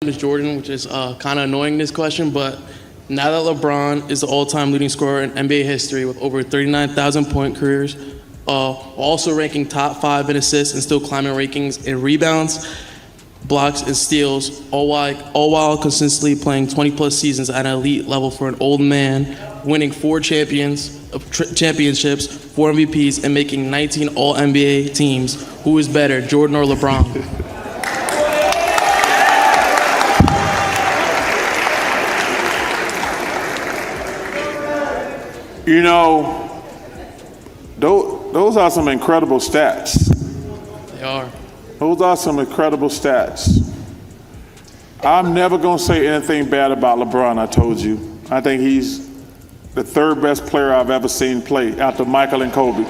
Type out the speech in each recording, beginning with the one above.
is Jordan, which is kind of annoying this question, but now that LeBron is the all-time leading scorer in NBA history with over 39,000 point careers, also ranking top 5 in assists and still climbing rankings in rebounds, blocks, and steals, all while consistently playing 20-plus seasons at an elite level for an old man, winning 4 championships, 4 MVPs, and making 19 All-NBA teams. Who is better, Jordan or LeBron? You know, those are some incredible stats. They are. Those are some incredible stats. I'm never going to say anything bad about LeBron, I told you. I think he's the 3rd best player I've ever seen play after Michael and Kobe.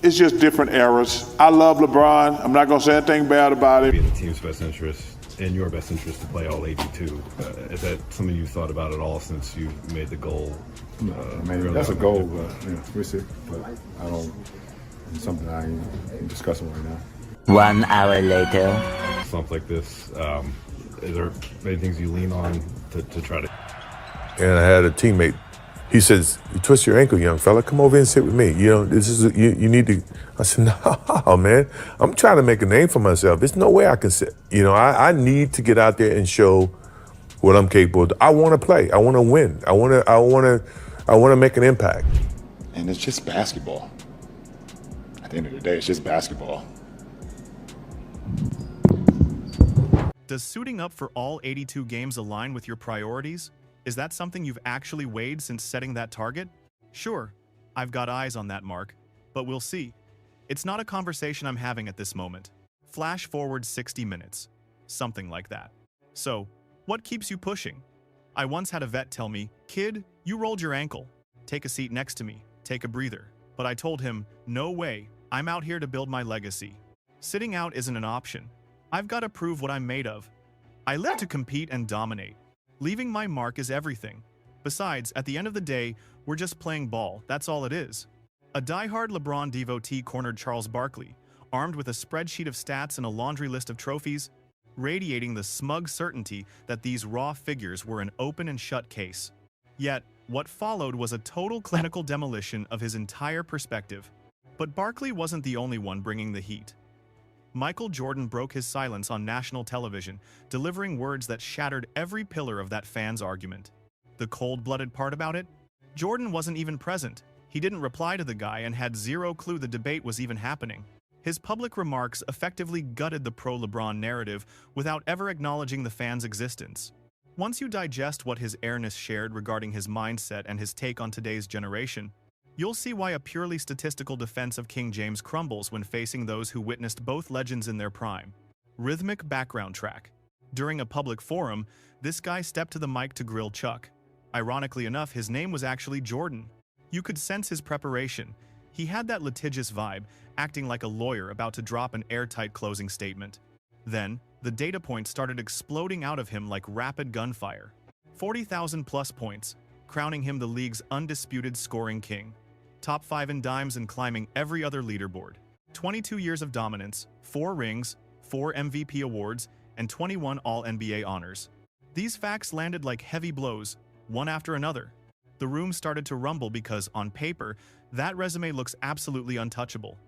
It's just different eras. I love LeBron. I'm not going to say anything bad about it. Be in the team's best interest, in your best interest to play all 82. Is that something you've thought about at all since you made the goal? No, I mean, that's a goal, but we'll see. But I don't, it's something I ain't discussing right now. 1 hour later. Something like this, is there many things you lean on to try to? And I had a teammate. He says, "You twist your ankle, young fella. Come over and sit with me. You know, this is you need to." I said, "No, man. I'm trying to make a name for myself. There's no way I can sit. You know, I need to get out there and show what I'm capable of. I want to play. I want to win. I want to make an impact." And it's just basketball. At the end of the day, it's just basketball. Does suiting up for all 82 games align with your priorities? Is that something you've actually weighed since setting that target? Sure, I've got eyes on that mark, but we'll see. It's not a conversation I'm having at this moment. Flash forward 60 minutes. Something like that. So, what keeps you pushing? I once had a vet tell me, "Kid, you rolled your ankle. Take a seat next to me. Take a breather." But I told him, "No way. I'm out here to build my legacy. Sitting out isn't an option. I've got to prove what I'm made of. I live to compete and dominate. Leaving my mark is everything. Besides, at the end of the day, we're just playing ball, that's all it is." A diehard LeBron devotee cornered Charles Barkley, armed with a spreadsheet of stats and a laundry list of trophies, radiating the smug certainty that these raw figures were an open and shut case. Yet, what followed was a total clinical demolition of his entire perspective. But Barkley wasn't the only one bringing the heat. Michael Jordan broke his silence on national television, delivering words that shattered every pillar of that fan's argument. The cold-blooded part about it? Jordan wasn't even present. He didn't reply to the guy and had zero clue the debate was even happening. His public remarks effectively gutted the pro-LeBron narrative without ever acknowledging the fan's existence. Once you digest what his airness shared regarding his mindset and his take on today's generation, you'll see why a purely statistical defense of King James crumbles when facing those who witnessed both legends in their prime. Rhythmic background track. During a public forum, this guy stepped to the mic to grill Chuck. Ironically enough, his name was actually Jordan. You could sense his preparation. He had that litigious vibe, acting like a lawyer about to drop an airtight closing statement. Then, the data points started exploding out of him like rapid gunfire. 40,000 plus points, crowning him the league's undisputed scoring king. Top 5 in dimes and climbing every other leaderboard. 22 years of dominance, 4 rings, 4 MVP awards, and 21 All-NBA honors. These facts landed like heavy blows, one after another. The room started to rumble because, on paper, that resume looks absolutely untouchable.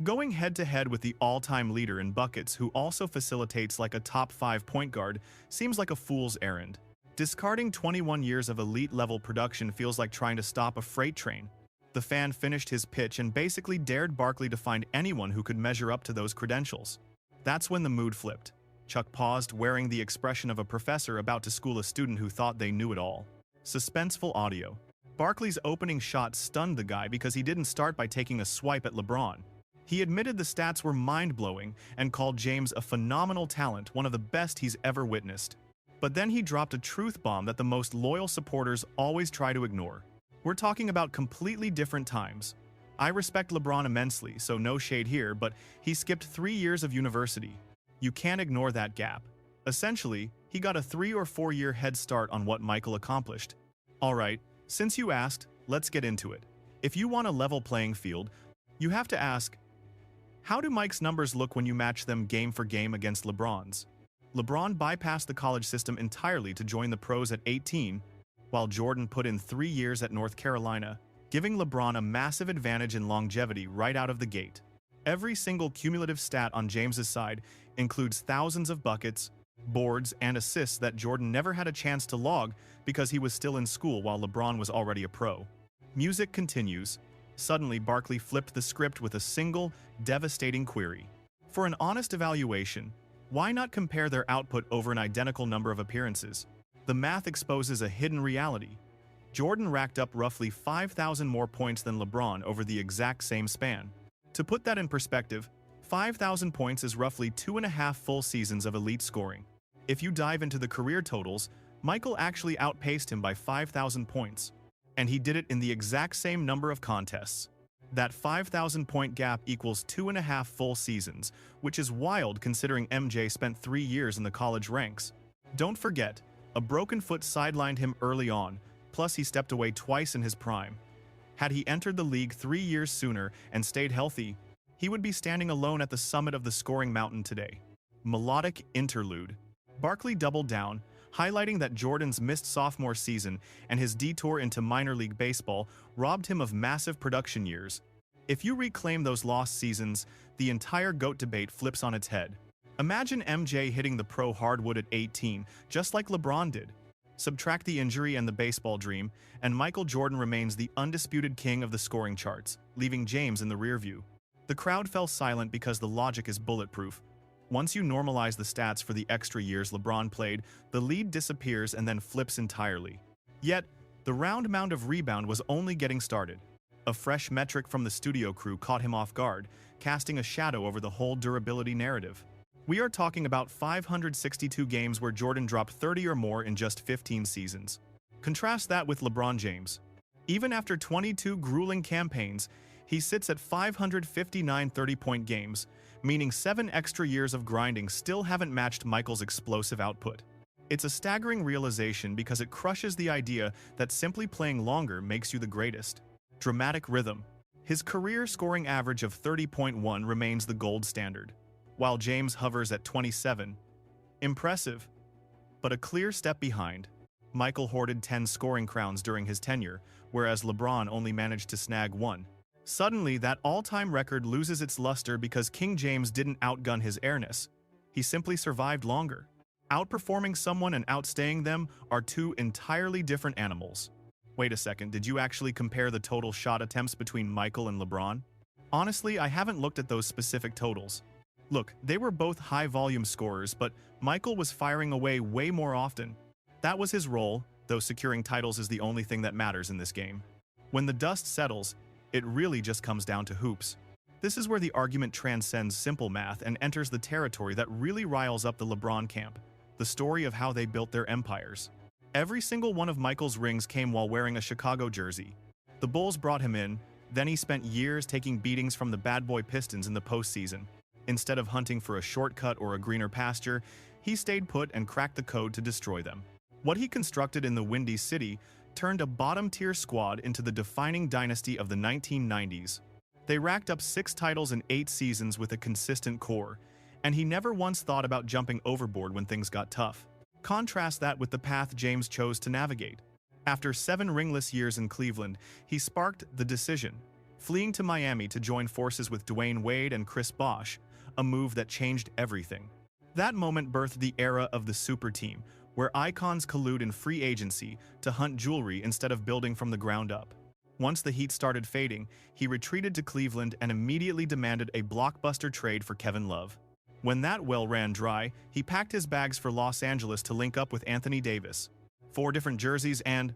Going head-to-head with the all-time leader in buckets who also facilitates like a top 5 point guard seems like a fool's errand. Discarding 21 years of elite-level production feels like trying to stop a freight train. The fan finished his pitch and basically dared Barkley to find anyone who could measure up to those credentials. That's when the mood flipped. Chuck paused, wearing the expression of a professor about to school a student who thought they knew it all. Suspenseful audio. Barkley's opening shot stunned the guy because he didn't start by taking a swipe at LeBron. He admitted the stats were mind-blowing and called James a phenomenal talent, one of the best he's ever witnessed. But then he dropped a truth bomb that the most loyal supporters always try to ignore. We're talking about completely different times. I respect LeBron immensely, so no shade here, but he skipped 3 years of university. You can't ignore that gap. Essentially, he got a 3 or 4 year head start on what Michael accomplished. Alright, since you asked, let's get into it. If you want a level playing field, you have to ask, how do Mike's numbers look when you match them game for game against LeBron's? LeBron bypassed the college system entirely to join the pros at 18, while Jordan put in 3 years at North Carolina, giving LeBron a massive advantage in longevity right out of the gate. Every single cumulative stat on James's side includes thousands of buckets, boards, and assists that Jordan never had a chance to log because he was still in school while LeBron was already a pro. Music continues. Suddenly, Barkley flipped the script with a single, devastating query. For an honest evaluation, why not compare their output over an identical number of appearances? The math exposes a hidden reality. Jordan racked up roughly 5,000 more points than LeBron over the exact same span. To put that in perspective, 5,000 points is roughly 2.5 full seasons of elite scoring. If you dive into the career totals, Michael actually outpaced him by 5,000 points. And he did it in the exact same number of contests. That 5,000-point gap equals 2.5 full seasons, which is wild considering MJ spent 3 years in the college ranks. Don't forget, a broken foot sidelined him early on, plus he stepped away twice in his prime. Had he entered the league 3 years sooner and stayed healthy, he would be standing alone at the summit of the scoring mountain today. Melodic interlude. Barkley doubled down, highlighting that Jordan's missed sophomore season and his detour into minor league baseball robbed him of massive production years. If you reclaim those lost seasons, the entire GOAT debate flips on its head. Imagine MJ hitting the pro hardwood at 18, just like LeBron did. Subtract the injury and the baseball dream, and Michael Jordan remains the undisputed king of the scoring charts, leaving James in the rearview. The crowd fell silent because the logic is bulletproof. Once you normalize the stats for the extra years LeBron played, the lead disappears and then flips entirely. Yet, the round mound of rebound was only getting started. A fresh metric from the studio crew caught him off guard, casting a shadow over the whole durability narrative. We are talking about 562 games where Jordan dropped 30 or more in just 15 seasons. Contrast that with LeBron James. Even after 22 grueling campaigns, he sits at 559 30-point games, meaning 7 extra years of grinding still haven't matched Michael's explosive output. It's a staggering realization because it crushes the idea that simply playing longer makes you the greatest. Dramatic rhythm. His career scoring average of 30.1 remains the gold standard, while James hovers at 27. Impressive, but a clear step behind. Michael hoarded 10 scoring crowns during his tenure, whereas LeBron only managed to snag 1. Suddenly, that all-time record loses its luster because King James didn't outgun his airness. He simply survived longer. Outperforming someone and outstaying them are two entirely different animals. Wait a second, did you actually compare the total shot attempts between Michael and LeBron? Honestly, I haven't looked at those specific totals. Look, they were both high-volume scorers, but Michael was firing away way more often. That was his role, though securing titles is the only thing that matters in this game. When the dust settles, it really just comes down to hoops. This is where the argument transcends simple math and enters the territory that really riles up the LeBron camp, the story of how they built their empires. Every single one of Michael's rings came while wearing a Chicago jersey. The Bulls brought him in, then he spent years taking beatings from the bad boy Pistons in the postseason. Instead of hunting for a shortcut or a greener pasture, he stayed put and cracked the code to destroy them. What he constructed in the Windy City turned a bottom-tier squad into the defining dynasty of the 1990s. They racked up 6 titles in 8 seasons with a consistent core, and he never once thought about jumping overboard when things got tough. Contrast that with the path James chose to navigate. After 7 ringless years in Cleveland, he sparked the decision, fleeing to Miami to join forces with Dwayne Wade and Chris Bosh, a move that changed everything. That moment birthed the era of the super team, where icons collude in free agency to hunt jewelry instead of building from the ground up. Once the heat started fading, he retreated to Cleveland and immediately demanded a blockbuster trade for Kevin Love. When that well ran dry, he packed his bags for Los Angeles to link up with Anthony Davis. 4 different jerseys and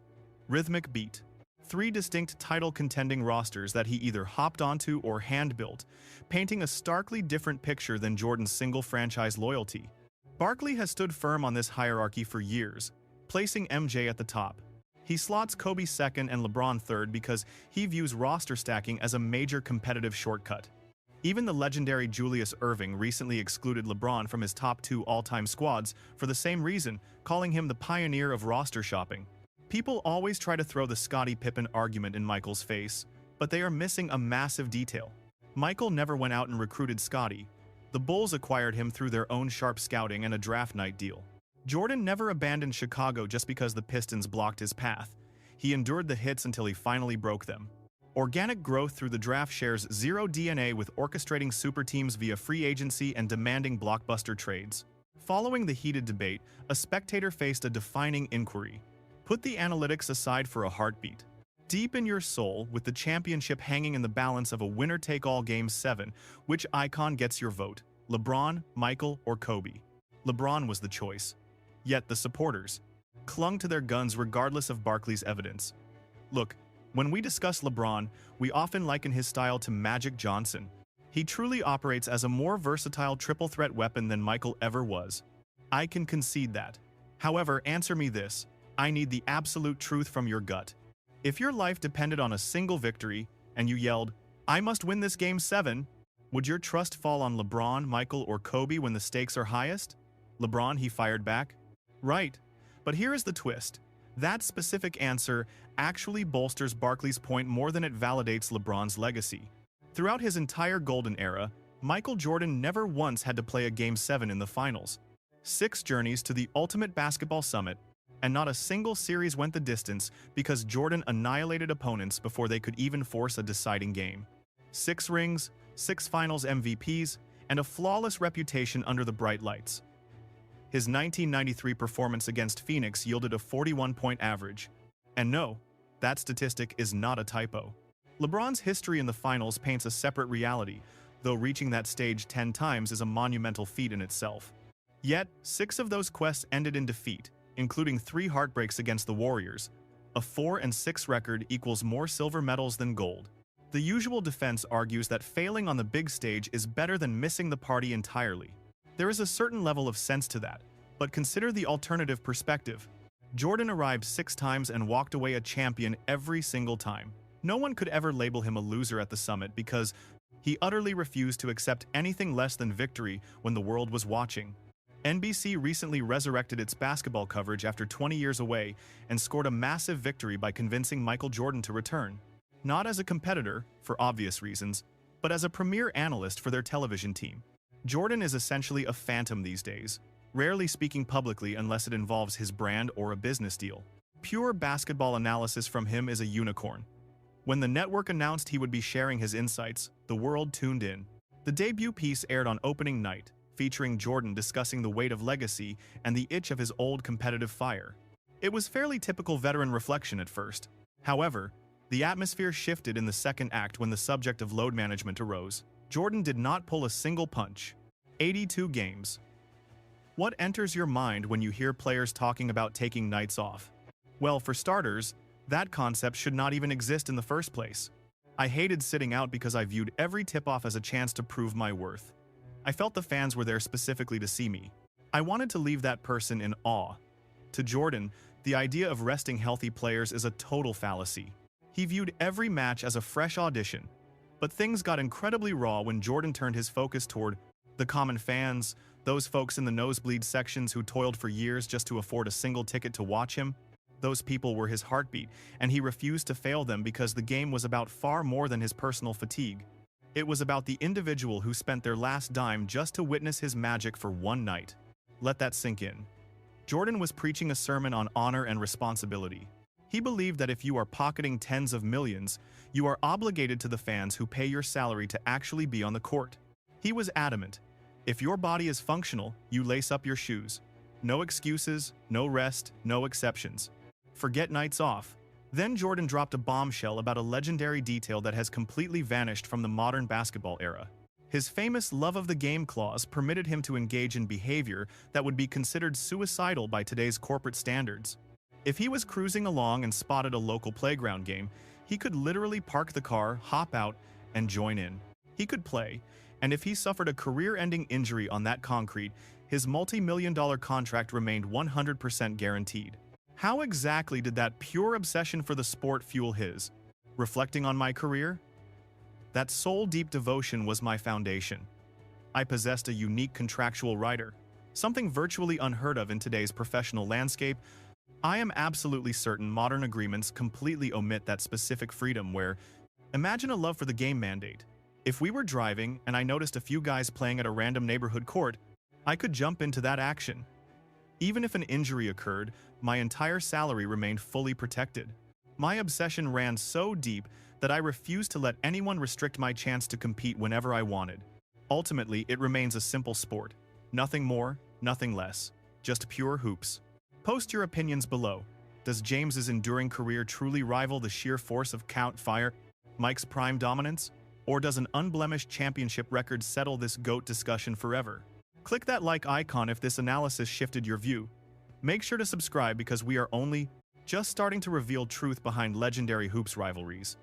rhythmic beat. 3 distinct title-contending rosters that he either hopped onto or hand-built, painting a starkly different picture than Jordan's single franchise loyalty. Barkley has stood firm on this hierarchy for years, placing MJ at the top. He slots Kobe second and LeBron third because he views roster stacking as a major competitive shortcut. Even the legendary Julius Erving recently excluded LeBron from his top 2 all-time squads for the same reason, calling him the pioneer of roster shopping. People always try to throw the Scottie Pippen argument in Michael's face, but they are missing a massive detail. Michael never went out and recruited Scottie. The Bulls acquired him through their own sharp scouting and a draft night deal. Jordan never abandoned Chicago just because the Pistons blocked his path. He endured the hits until he finally broke them. Organic growth through the draft shares zero DNA with orchestrating super teams via free agency and demanding blockbuster trades. Following the heated debate, a spectator faced a defining inquiry. Put the analytics aside for a heartbeat. Deep in your soul, with the championship hanging in the balance of a winner-take-all Game 7, which icon gets your vote? LeBron, Michael, or Kobe? LeBron was the choice. Yet the supporters clung to their guns regardless of Barkley's evidence. Look, when we discuss LeBron, we often liken his style to Magic Johnson. He truly operates as a more versatile triple-threat weapon than Michael ever was. I can concede that. However, answer me this. I need the absolute truth from your gut. If your life depended on a single victory, and you yelled, "I must win this Game 7, would your trust fall on LeBron, Michael, or Kobe when the stakes are highest? LeBron, he fired back. Right. But here is the twist. That specific answer actually bolsters Barkley's point more than it validates LeBron's legacy. Throughout his entire golden era, Michael Jordan never once had to play a Game 7 in the finals. 6 journeys to the ultimate basketball summit, and not a single series went the distance because Jordan annihilated opponents before they could even force a deciding game. 6 rings, 6 finals MVPs, and a flawless reputation under the bright lights. His 1993 performance against Phoenix yielded a 41-point average. And no, that statistic is not a typo. LeBron's history in the finals paints a separate reality, though reaching that stage 10 times is a monumental feat in itself. Yet, 6 of those quests ended in defeat, including 3 heartbreaks against the Warriors. A 4-6 record equals more silver medals than gold. The usual defense argues that failing on the big stage is better than missing the party entirely. There is a certain level of sense to that, but consider the alternative perspective. Jordan arrived 6 times and walked away a champion every single time. No one could ever label him a loser at the summit because he utterly refused to accept anything less than victory when the world was watching. NBC recently resurrected its basketball coverage after 20 years away and scored a massive victory by convincing Michael Jordan to return. Not as a competitor, for obvious reasons, but as a premier analyst for their television team. Jordan is essentially a phantom these days, rarely speaking publicly unless it involves his brand or a business deal. Pure basketball analysis from him is a unicorn. When the network announced he would be sharing his insights, the world tuned in. The debut piece aired on opening night, featuring Jordan discussing the weight of legacy and the itch of his old competitive fire. It was fairly typical veteran reflection at first. However, the atmosphere shifted in the second act when the subject of load management arose. Jordan did not pull a single punch. 82 games. What enters your mind when you hear players talking about taking nights off? Well, for starters, that concept should not even exist in the first place. I hated sitting out because I viewed every tip-off as a chance to prove my worth. I felt the fans were there specifically to see me. I wanted to leave that person in awe. To Jordan, the idea of resting healthy players is a total fallacy. He viewed every match as a fresh audition. But things got incredibly raw when Jordan turned his focus toward the common fans, those folks in the nosebleed sections who toiled for years just to afford a single ticket to watch him. Those people were his heartbeat, and he refused to fail them because the game was about far more than his personal fatigue. It was about the individual who spent their last dime just to witness his magic for one night. Let that sink in. Jordan was preaching a sermon on honor and responsibility. He believed that if you are pocketing tens of millions, you are obligated to the fans who pay your salary to actually be on the court. He was adamant. If your body is functional, you lace up your shoes. No excuses, no rest, no exceptions. Forget nights off. Then Jordan dropped a bombshell about a legendary detail that has completely vanished from the modern basketball era. His famous love of the game clause permitted him to engage in behavior that would be considered suicidal by today's corporate standards. If he was cruising along and spotted a local playground game, he could literally park the car, hop out, and join in. He could play, and if he suffered a career-ending injury on that concrete, his multi-million-dollar contract remained 100% guaranteed. How exactly did that pure obsession for the sport fuel his? Reflecting on my career? That soul-deep devotion was my foundation. I possessed a unique contractual rider, something virtually unheard of in today's professional landscape. I am absolutely certain modern agreements completely omit that specific freedom where, imagine a love for the game mandate. If we were driving and I noticed a few guys playing at a random neighborhood court, I could jump into that action. Even if an injury occurred, my entire salary remained fully protected. My obsession ran so deep that I refused to let anyone restrict my chance to compete whenever I wanted. Ultimately, it remains a simple sport. Nothing more, nothing less. Just pure hoops. Post your opinions below. Does James's enduring career truly rival the sheer force of Count Fire Mike's prime dominance? Or does an unblemished championship record settle this GOAT discussion forever? Click that like icon if this analysis shifted your view. Make sure to subscribe because we are only just starting to reveal truth behind legendary hoops rivalries.